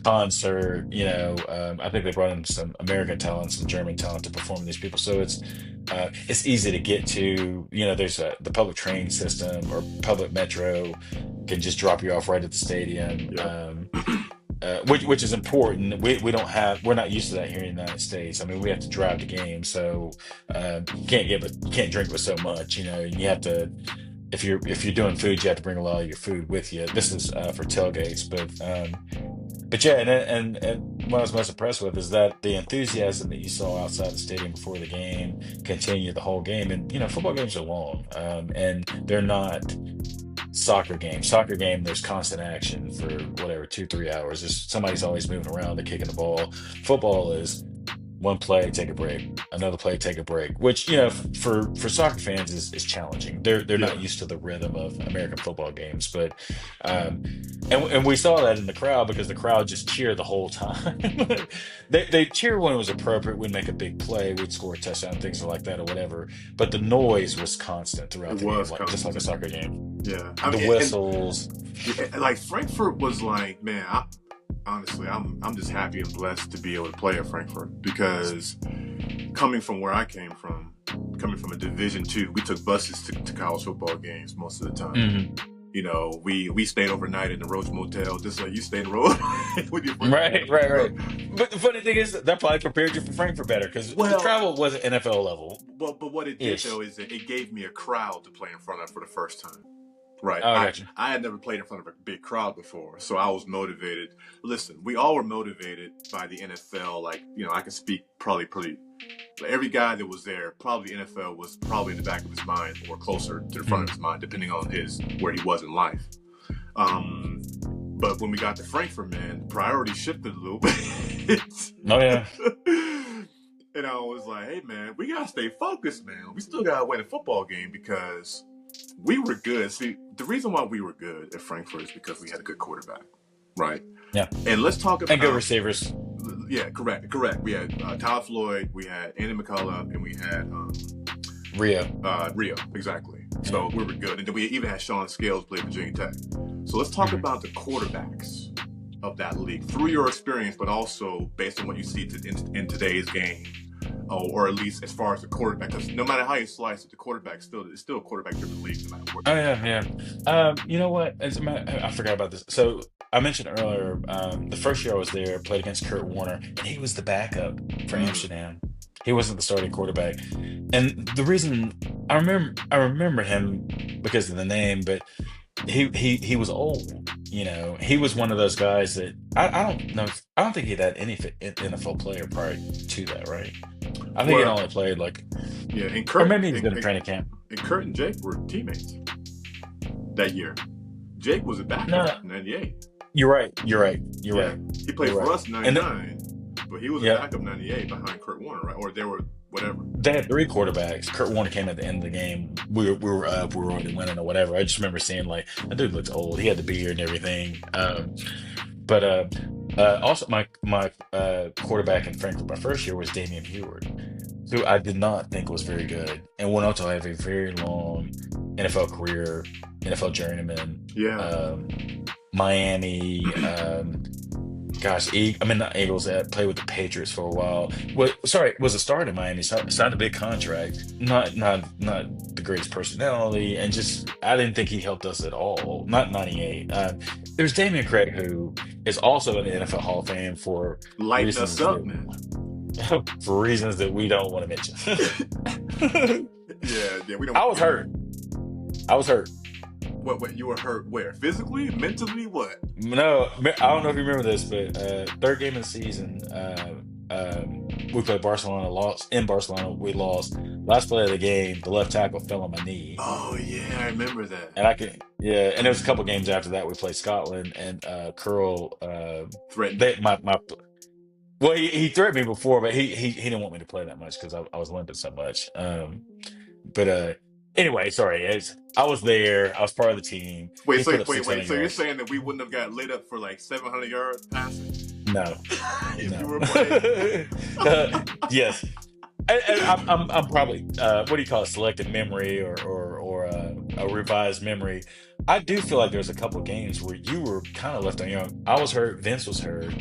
concert. I think they brought in some American talent, some German talent to perform these people, so it's easy to get to. There's the public train system or public metro can just drop you off right at the stadium. Which is important. We're not used to that here in the United States. I mean, we have to drive to games, so you can't drink with so much. You have to, if you're doing food, you have to bring a lot of your food with you. This is for tailgates, but yeah, and what I was most impressed with is that the enthusiasm that you saw outside the stadium before the game continued the whole game. And football games are long, and they're not soccer game. Soccer game, there's constant action for whatever 2-3 hours. Somebody's always moving around. They're kicking the ball. Football is one play, take a break, another play, take a break. Which for soccer fans is challenging. They're not used to the rhythm of American football games. But and we saw that in the crowd because the crowd just cheered the whole time. They cheer when it was appropriate. We'd make a big play, we'd score a touchdown, things like that or whatever. But the noise was constant throughout the game, just like a soccer game. Yeah, The whistles. Like Frankfurt was like, man. Honestly, I'm just happy and blessed to be able to play at Frankfurt because coming from where I came from, coming from a Division II, we took buses to college football games most of the time. Mm-hmm. We stayed overnight in the Roach Motel, just like you stayed in Roach with your friends. Right. But the funny thing is that probably prepared you for Frankfurt better because the travel wasn't NFL level. But what it did though is that it gave me a crowd to play in front of for the first time. Right. Oh, gotcha. I had never played in front of a big crowd before, so I was motivated. Listen, we all were motivated by the NFL. Like, I can speak probably every guy that was there, probably the NFL was probably in the back of his mind or closer to the front of his mind, depending on where he was in life. But when we got to Frankfurt, man, the priority shifted a little bit. Oh, yeah. And I was like, hey, man, we got to stay focused, man. We still got to win a football game because we were good. See, the reason why we were good at Frankfurt is because we had a good quarterback, right? Yeah. And let's talk about... And good receivers. Yeah, correct. We had Todd Floyd, we had Andy McCullough, and we had... Rio, exactly. So we were good. And then we even had Sean Scales play Virginia Tech. So let's talk about the quarterbacks of that league through your experience, but also based on what you see in today's game. Or at least as far as the quarterback, because no matter how you slice it, the quarterback it's still a quarterback-driven league no matter what. Oh yeah. You know what? I forgot about this. So I mentioned earlier, the first year I was there, played against Kurt Warner, and he was the backup for Amsterdam. He wasn't the starting quarterback, and the reason I remember him because of the name, but he was old. He was one of those guys that I don't know. I don't think he'd had any NFL player prior to that, right? I think he only played and Kurt, or maybe he did a training camp. And Kurt and Jake were teammates that year. Jake was a backup in '98. You're right. He played for us in '99, but he was a backup in '98 behind Kurt Warner, right? Or they were whatever. They had 3 quarterbacks. Kurt Warner came at the end of the game. We were up. We were already winning or whatever. I just remember seeing that dude looks old. He had the beard and everything. But also my quarterback in Frankfurt my first year was Damian Heward, who I did not think was very good, and went on to have a very long NFL career, NFL journeyman. Yeah. Miami. Not Eagles. Played with the Patriots for a while. Was a starter in Miami. Signed a big contract. Not the greatest personality, and just I didn't think he helped us at all. Not '98. There's Damian Craig, who is also in the NFL Hall of Fame for lighting us up, man. for reasons that we don't want to mention. Yeah, we don't. I was hurt. I was hurt. What? You were hurt? Where? Physically? Mentally? What? No, I don't know if you remember this, but third game of the season, we played Barcelona, lost in Barcelona. We lost. Last play of the game, the left tackle fell on my knee, Oh yeah, I remember that. and I can yeah. And there was a couple games after that. We played Scotland, and Curl. Threatened. My well, he threatened me before, but he didn't want me to play that much because I was limping so much. But anyway, sorry. I was there. I was part of the team. He put up Wait. 600 So you're yards. saying that we wouldn't have got lit up for like 700 yards passing No, if you no. were playing? Yes. I'm probably what do you call it? Selective memory or a revised memory. I do feel like there's a couple games where you were kind of left on your own. I was hurt. Vince was hurt.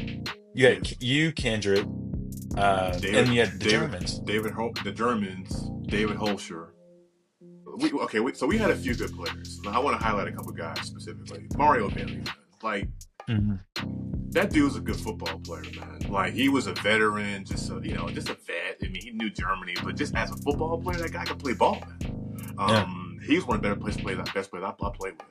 You had you, Kendrick, and you had the Germans. The Germans, David Holscher. So we had a few good players. Now, I want to highlight a couple guys specifically. Mario Bailey, like that dude's a good football player, man. Like he was a veteran, just a vet. I mean, he knew Germany, but just as a football player, that guy could play ball, man. He was one of the best players I played with.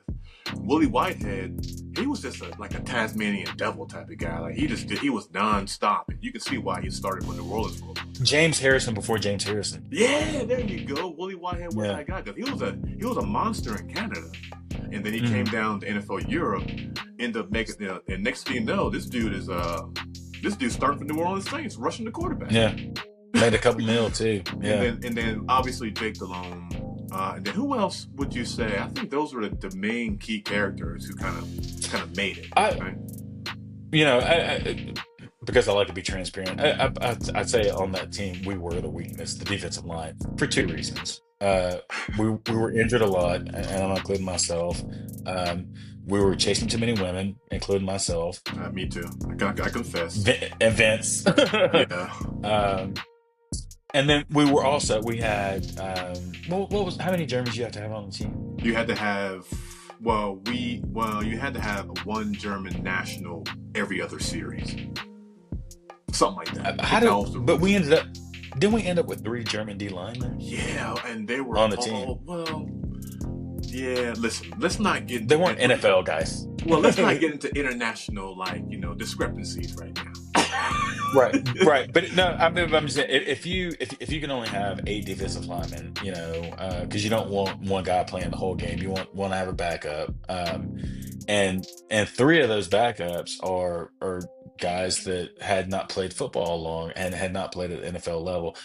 Willie Whitehead, he was just like a Tasmanian devil type of guy. Like he was nonstop, and you can see why he started with the Rollers for. James Harrison before James Harrison. Yeah, there you go. Willie Whitehead was that guy because he was a monster in Canada, and then he came down to NFL Europe, ended up making and next thing you know, this dude's starting for New Orleans Saints, rushing the quarterback. Yeah, made a couple mil too. Yeah, and then obviously Jake Delhomme. And then who else would you say? I think those were the main key characters who kind of made it. Right? I because I like to be transparent. I'd say on that team we were the weakness, the defensive line, for two reasons. We were injured a lot, and I'm including myself. We were chasing too many women, including myself. Me too. I confess. And Vince. Yeah. And then we had how many Germans you have to have on the team? You had to have you had to have one German national every other series. Something like that. But didn't we end up with 3 German D linemen? Yeah, and they were on the team. Well, yeah, listen, let's not get they weren't NFL guys. Well, let's not get into international discrepancies right now. Right. But no, I'm just saying if you can only have 8 defensive linemen, because you don't want one guy playing the whole game, you want to have a backup, and 3 of those backups are guys that had not played football long and had not played at the NFL level.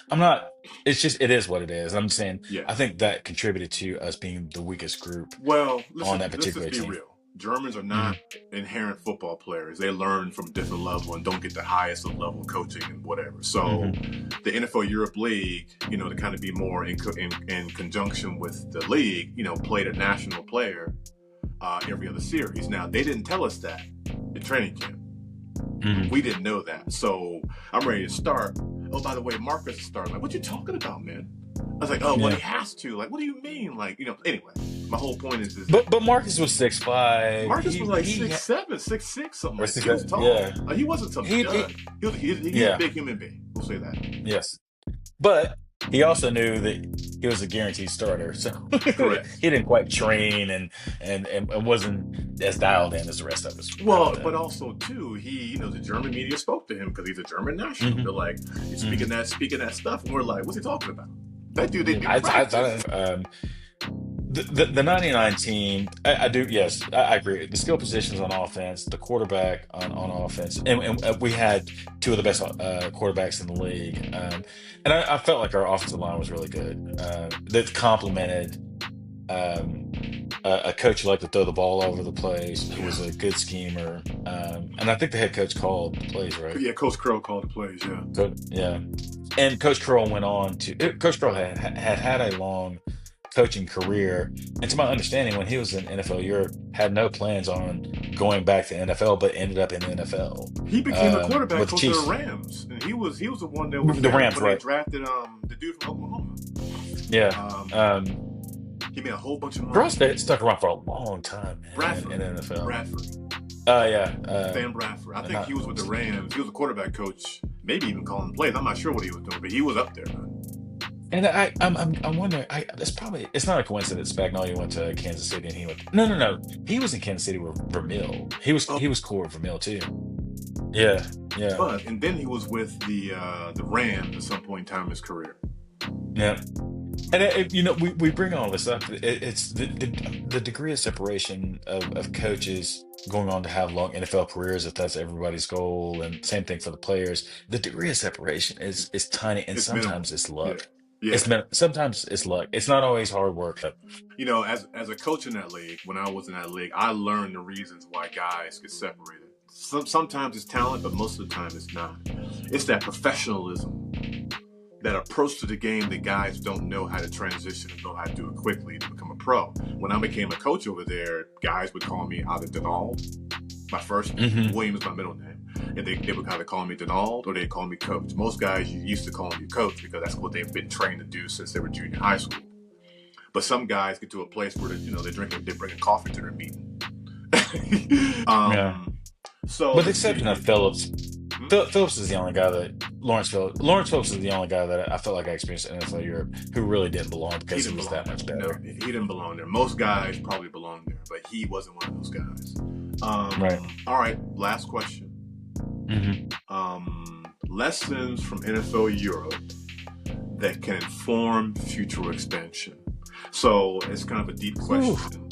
It is what it is. I'm saying, I think that contributed to us being the weakest group. Well, on that particular team. Let's be real. Germans are not inherent football players. They learn from different level and don't get the highest of level coaching and whatever. So the NFL Europe League, to kind of be more in conjunction with the league, played a national player every other series. Now, they didn't tell us that in training camp. We didn't know that. So I'm ready to start. Oh, by the way, Marcus is starting. Like, what you talking about, man? I was like, well, he has to. Like, what do you mean? Like, anyway, my whole point is this. But Marcus was 6'5". Marcus was like 6'7", 6'6", something like that. He was tall. Yeah. Like, he wasn't some stud. He was a big human being. We'll say that. Yes. But he also knew that he was a guaranteed starter. So correct. He didn't quite train and wasn't as dialed in as the rest of us. Well, but also, too, the German media spoke to him because he's a German national. They're like, he's speaking that stuff. And we're like, what's he talking about? That dude didn't the 99 team, I do, yes, I agree. The skill positions on offense, the quarterback on offense, and we had 2 of the best quarterbacks in the league. And I felt like our offensive line was really good. That complemented a coach who liked to throw the ball all over the place, who was a good schemer. And I think the head coach called the plays, right? Yeah, Coach Curl called the plays, yeah. Yeah. And Coach Curl went on to... Coach Curl had a long coaching career. And to my understanding, when he was in NFL Europe, had no plans on going back to NFL, but ended up in the NFL. He became a quarterback coach of the Rams. And he was the one that was the Rams, when they drafted the dude from Oklahoma. Yeah. He made a whole bunch of money. Girl stuck around for a long time, man, in NFL. Bradford. Yeah. Sam Bradford. I think he was with the Rams. He was a quarterback coach. maybe even calling plays. I'm not sure what he was doing, but he was up there, man. And I'm wondering. It's not a coincidence. Spagnuolo went to Kansas City, and he went. No. He was in Kansas City with Vermeil. He was cool with Vermeil too. Yeah, yeah, And then he was with the Rams at some point in time in his career. yeah. And we bring all this up. It's the degree of separation of coaches going on to have long NFL careers, if that's everybody's goal, and same thing for the players. The degree of separation is tiny, and It's minimal. sometimes it's Yeah. luck. Yeah. Sometimes it's luck. It's not always hard work. As a coach in that league, when I was in that league, I learned the reasons why guys get separated. Sometimes it's talent, but most of the time it's not. It's that professionalism, that approach to the game that guys don't know how to transition and know how to do it quickly to become a pro. When I became a coach over there, guys would call me either Denauld, my first, William is my middle name, and they would either call me Denauld or they'd call me coach. Most guys used to call me coach because that's what they've been trained to do since they were junior high school. But some guys get to a place where they're bringing coffee to their meeting. Yeah. So, with the exception of Phillips. Phillips is the only guy that Lawrence Phillips is the only guy that I felt like I experienced in NFL Europe who really didn't belong because he was that much better. No, he didn't belong there. Most guys probably belong there, but he wasn't one of those guys. Right. All right. Last question. Lessons from NFL Europe that can inform future expansion. So it's kind of a deep question,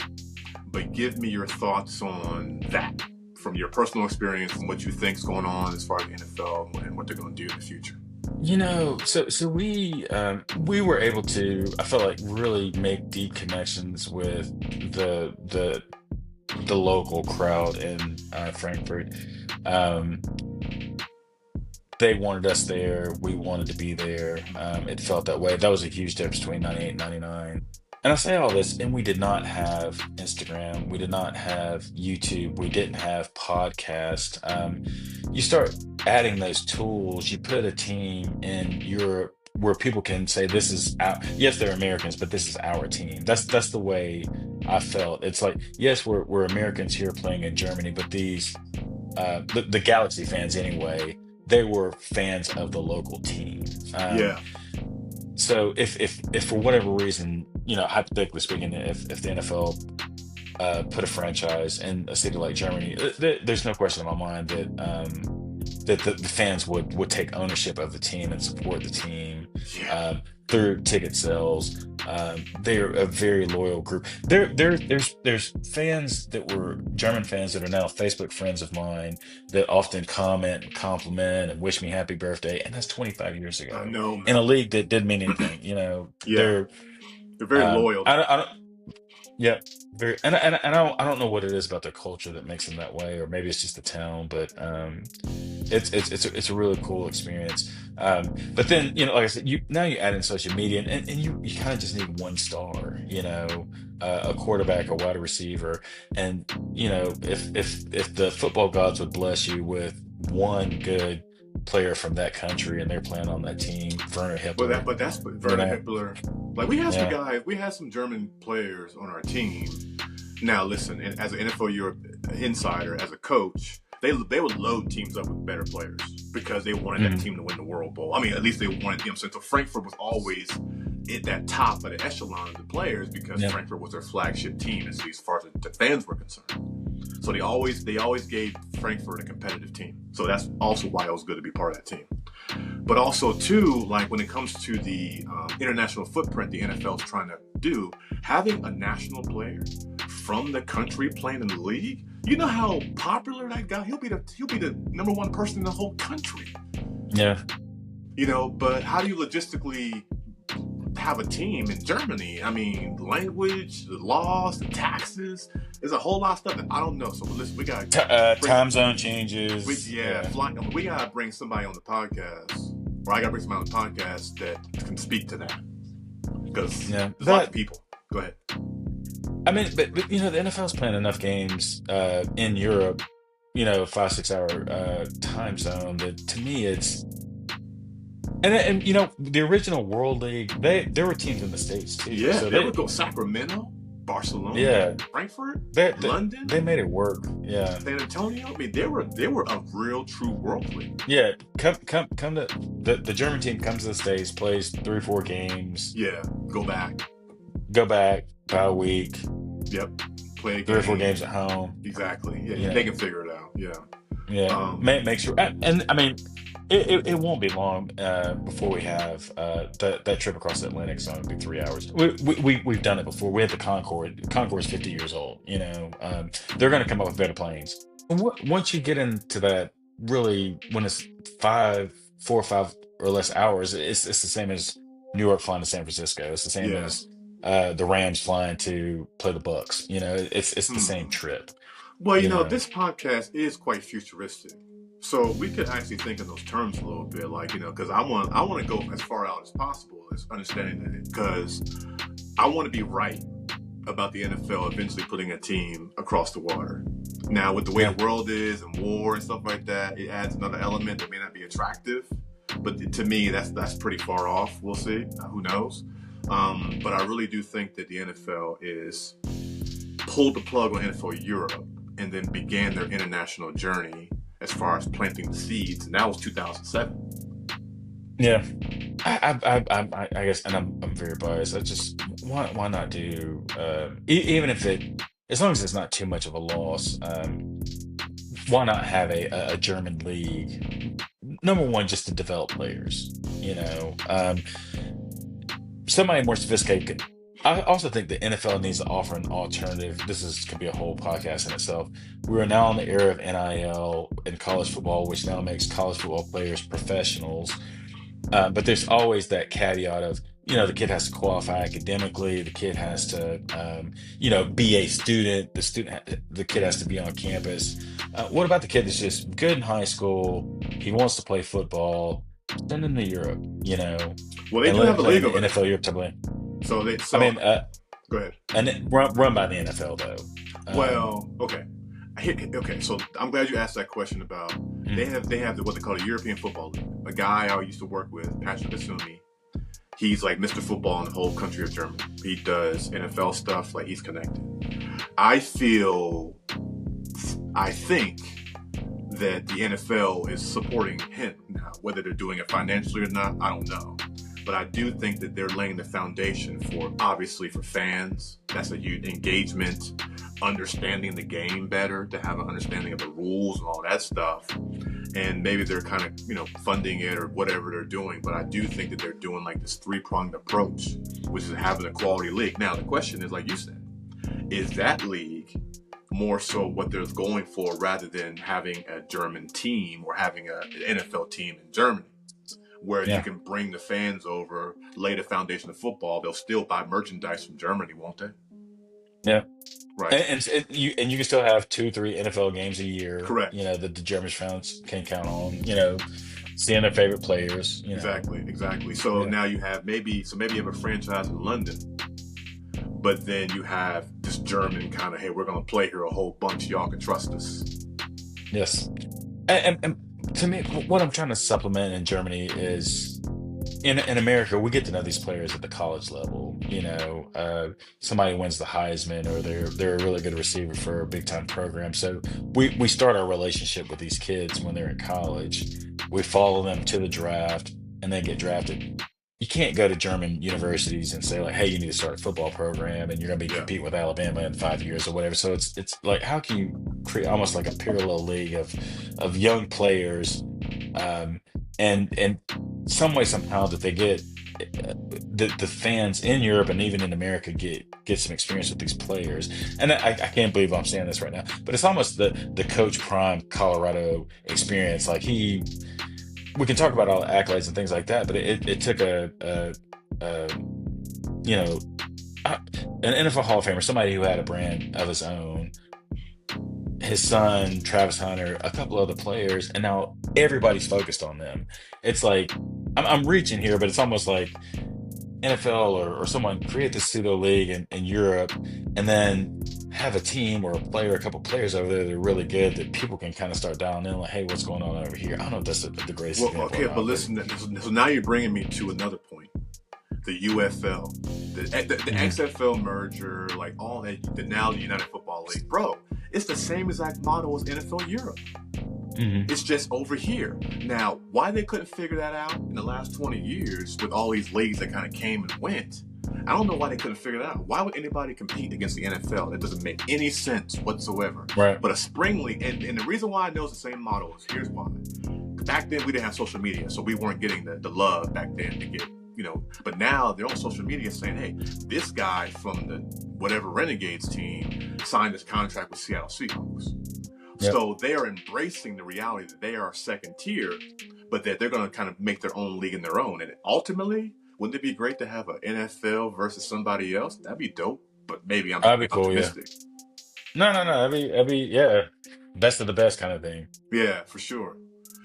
but give me your thoughts on that. From your personal experience and what you think's going on as far as the NFL and what they're going to do in the future. So we were able to, I felt like, really make deep connections with the local crowd in Frankfurt. They wanted us there. We wanted to be there. It felt that way. That was a huge difference between 98 and 99. And I say all this, and we did not have Instagram. We did not have YouTube. We didn't have podcast. You start adding those tools. You put a team in Europe where people can say, "This is yes, they're Americans, but this is our team." That's the way I felt. It's like, yes, we're Americans here playing in Germany, but these the Galaxy fans anyway, they were fans of the local team. So if for whatever reason, hypothetically speaking, if the NFL put a franchise in a city like Germany, there's no question in my mind that the fans would take ownership of the team and support the team through ticket sales. They're a very loyal group. There's fans that were German fans that are now Facebook friends of mine that often comment and compliment and wish me happy birthday, and that's 25 years ago. I know, man. In a league that didn't mean anything. They're very loyal. I don't. Yeah, very, and I don't know what it is about their culture that makes them that way, or maybe it's just the town, but it's a really cool experience. But then like I said, you add in social media, and you kind of just need one star, a quarterback, a wide receiver, and if the football gods would bless you with one good player from that country and they're playing on that team, Werner Hippler. But that's Werner Hippler. Like we had some guys, we had some German players on our team. Now listen, as an NFL Europe insider, as a coach, they would load teams up with better players because they wanted that team to win the World Bowl. I mean, at least they wanted So Frankfurt was always at that top of the echelon of the players because Frankfurt was their flagship team, as far as the fans were concerned. So they always gave Frankfurt a competitive team. So that's also why it was good to be part of that team. But also too, like when it comes to the international footprint the NFL is trying to do, having a national player from the country playing in the league, you know how popular that guy. He'll be the number one person in the whole country. Yeah. But how do you logistically have a team in Germany? I mean, the language, the laws, the taxes. There's a whole lot of stuff that I don't know. So listen, we got time zone changes. We gotta bring somebody on the podcast, or I gotta bring somebody on the podcast that can speak to that because there's a lot of people. Go ahead. I mean, but the NFL's playing enough games in Europe, 5-6 hour time zone that to me it's. And the original World League, there were teams in the States too. Yeah, so they would go Sacramento. Barcelona, Yeah, Frankfurt, they London, they made it work. Yeah, San Antonio. I mean, they were a real true world league. yeah. Come to the German team comes to the States, plays 3 or 4 games, Yeah, go back. go back about a week, Yep, play a 3 or 4 games game. at home. Exactly. Yeah, You they know, can figure it out. Yeah. yeah. Make sure, and I mean, it won't be long before we have that trip across the Atlantic. So it'll be 3 hours. We've done it before. We had the Concorde. Concorde's 50 years old. They're going to come up with better planes. Once you get into that, really, when it's 4 or 5 or less hours, it's the same as New York flying to San Francisco. It's the same Yeah. as the Rams flying to play the Bucks. It's the same trip. Well, You know, this podcast is quite futuristic, so we could actually think in those terms a little bit, like because I want to go as far out as possible, as understanding that, because I want to be right about the NFL eventually putting a team across the water. Now, with the way the world is and war and stuff like that, it adds another element that may not be attractive, but to me, that's pretty far off. We'll see. Who knows? But I really do think that the NFL is pulled the plug on NFL Europe and then began their international journey as far as planting the seeds, and that was 2007. yeah. I guess, and I'm very biased. I just why not do even if as long as it's not too much of a loss. Why not have a German league? Number one, just to develop players. Somebody more sophisticated. I also think the NFL needs to offer an alternative. Could be a whole podcast in itself. We are now in the era of NIL in college football, which now makes college football players professionals. But there's always that caveat of, the kid has to qualify academically. The kid has to, be a student. The kid has to be on campus. What about the kid that's just good in high school? He wants to play football. Send him to Europe, Well, they and do let have him a play league in the over there. NFL Europe to play. So I mean, go ahead. and it run by the NFL though. Well, okay. Okay, so I'm glad you asked that question about they have what they call the European Football League. A guy I used to work with, Patrick Asumi, he's like Mr. Football in the whole country of Germany. He does NFL stuff, like he's connected. I think that the NFL is supporting him now. Whether they're doing it financially or not, I don't know. But I do think that they're laying the foundation obviously for fans. That's a huge engagement, understanding the game better, to have an understanding of the rules and all that stuff. And maybe they're kind of, funding it or whatever they're doing. But I do think that they're doing like this 3-pronged approach, which is having a quality league. Now, the question is, like you said, is that league more so what they're going for rather than having a German team or having an NFL team in Germany, where you can bring the fans over, lay the foundation of football. They'll still buy merchandise from Germany, won't they? Yeah. Right. And you can still have 2-3 NFL games a year. Correct. That the German fans can count on. Seeing their favorite players. Exactly. So now you have maybe you have a franchise in London, but then you have this German kind of, hey, we're going to play here a whole bunch. Y'all can trust us. Yes. And to me, what I'm trying to supplement in Germany is in America, we get to know these players at the college level. Somebody wins the Heisman, or they're a really good receiver for a big time program. So we start our relationship with these kids when they're in college. We follow them to the draft, and they get drafted. You can't go to German universities and say like, hey, you need to start a football program and you're going to be competing with Alabama in 5 years or whatever. So it's like, how can you create almost like a parallel league of young players, and some way, somehow, that they get the fans in Europe and even in America get some experience with these players. And I can't believe I'm saying this right now, but it's almost the Coach Prime Colorado experience. Like we can talk about all the accolades and things like that, but it took an NFL Hall of Famer, somebody who had a brand of his own, his son, Travis Hunter, a couple other players, and now everybody's focused on them. It's like, I'm reaching here, but it's almost like NFL or someone create this pseudo league in Europe, and then have a team or a player, a couple players over there that are really good, that people can kind of start dialing in, like, hey, what's going on over here? I don't know if that's the greatest example. Okay, but listen, so now you're bringing me to another point. the UFL, the XFL merger, like all that, the now United Football League, bro. It's the same exact model as NFL Europe. It's just over here. Now, why they couldn't figure that out in the last 20 years with all these leagues that kind of came and went, I don't know why they couldn't figure that out. Why would anybody compete against the NFL? That doesn't make any sense whatsoever. Right. But a spring league, and the reason why I know it's the same model is here's why. Back then, we didn't have social media, so we weren't getting the love back then to get, but now they're on social media saying, hey, this guy from the whatever Renegades team signed this contract with Seattle Seahawks. Yep. So they are embracing the reality that they are second tier, but that they're going to kind of make their own league in their own. And ultimately, wouldn't it be great to have an NFL versus somebody else? That'd be dope, but maybe I'm That'd be cool, optimistic. Yeah. No. That'd be best of the best kind of thing. Yeah, for sure.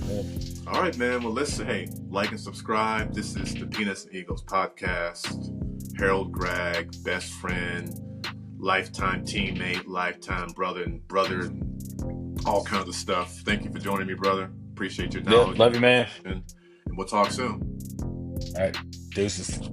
Yeah. All right, man. Well, listen, hey, like and subscribe. This is the Peanuts and Egos podcast. Harold Gragg, best friend, lifetime teammate, lifetime brother, all kinds of stuff. Thank you for joining me, brother. Appreciate your knowledge. Yeah, love you, man. And we'll talk soon. All right. Deuces.